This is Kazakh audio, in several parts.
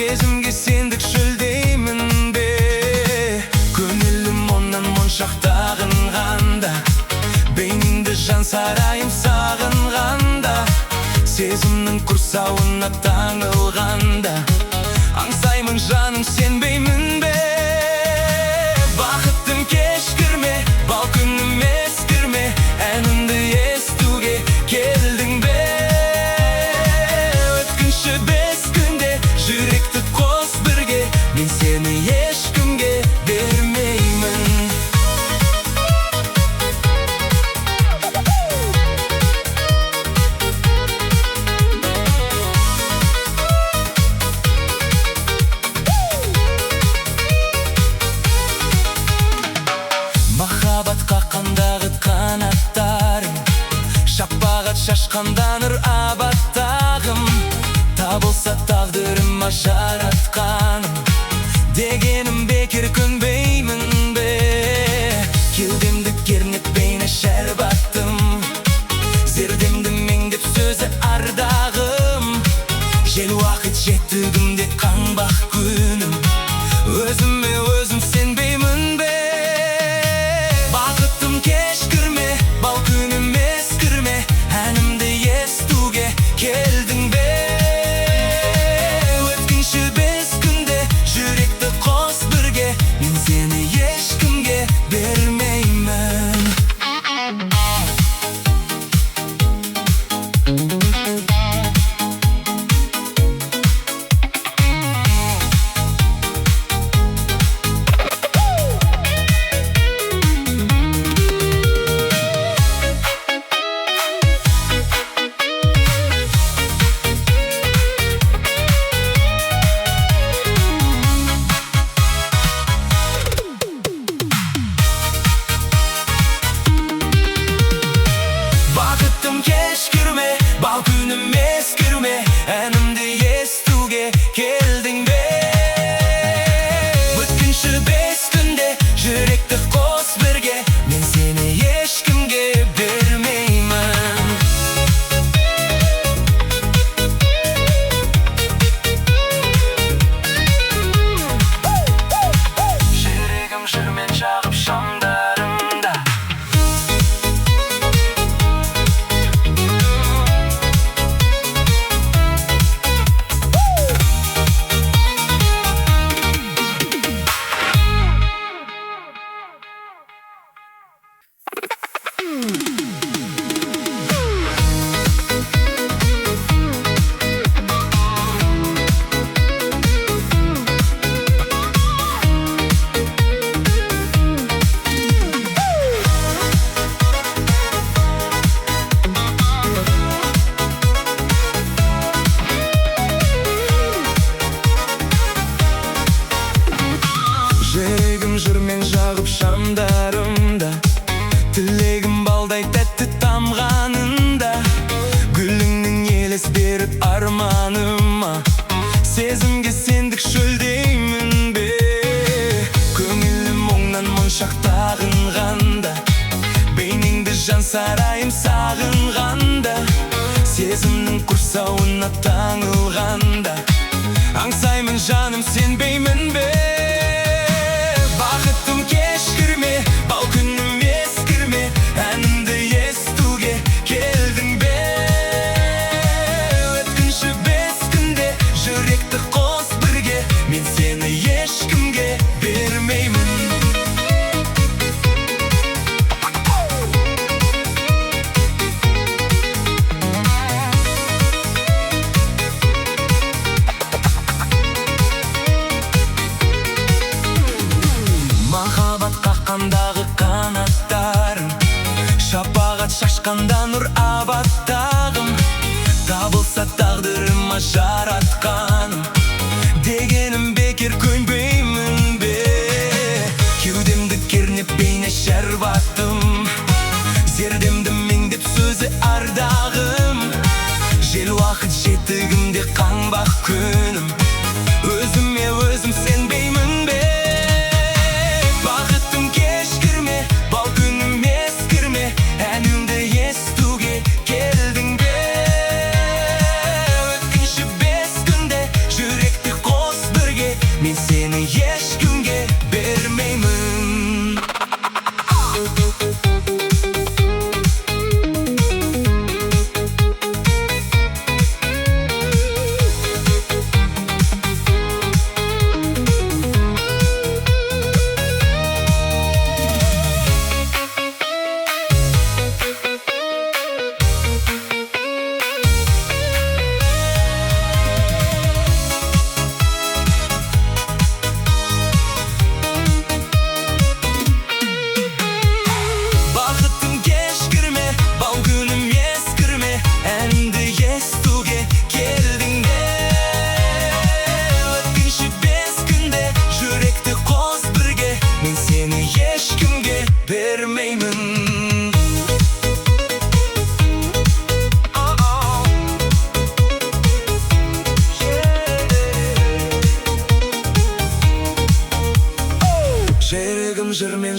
Сезімге сендік шөлдеймін бе. Көңілім оннан моншақтағынғанда, бейніңді жан сарайым сағынғанда, сезімнің құрсауына таңылғанда, аңсаймын жаным сенбеймін бе. Бақыттым кешкірме, бал күнім ескірме, әнімді естуге келдің бе. Өткінші бес күнде жүректі қос бірге, мен сені ешкімге бермеймін. Махаббатқа қандағы қанаттарым, шапағат шашқанданыр абаттағым. Табылса тағдырыма жаратқаным, дегенім бекер көнбеймін бе. Кеудемді кернеп бейне шәрбаттым, зердемді меңдеп сөзі ардағым. Жел уақыт жеттігімде қаңбақ күнім, өзіме өзім сенбеймін бе. Бақыттым кешкірме, бал күнім ескірме, әнімді естуге келдің бе. Өткінші бес күнде жүректі қос бірге, мен сені ешкімге бермеймін. Бақыттым кешкірме, бал күнім ескірме, әнімді естуге келдің бе. Өткінші бес күнде жүректі қос бірге, мен сені ешкімге бермеймін. Жүрегім жүрмен жағып шамдарымда, жүрегім жүрмен жағып шамдарымда, тілегім балдай тәтті тамғанында, гүліңнің елес беріп арманыма, сезімге сендік шөлдеймін бе. Көңілім оңнан моншақтағынғанда, бейнеңді жан сарайым сағынғанда, сезімнің құрсауына таңылғанда, аңсаймын жаным сенбеймін бе. Бақыттым кешкірме, бал күнім ескірме, әнімді естуге келдің бе. Өткінші бес күнде жүректі қос бірге, мен сені ешкімге бермеймін. Махаббатқа қандағы қанаттарым, шапағат шашқанда нұр абаттағым. Табылса тағдырыма жаратқаным, дегенім бекер көнбеймін бе. Кеудемді кернеп бейне шәрбаттым, зердемді меңдеп сөзі ардағым. Жел уақыт жеттігімде қаңбақ күнім, өзіме өзім сенбеймін бе. Бақыттым кешкірме, бал күнім ескірме, әнімді естуге келдің бе. Өткінші бес күнде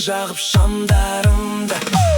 жағып шамдарымды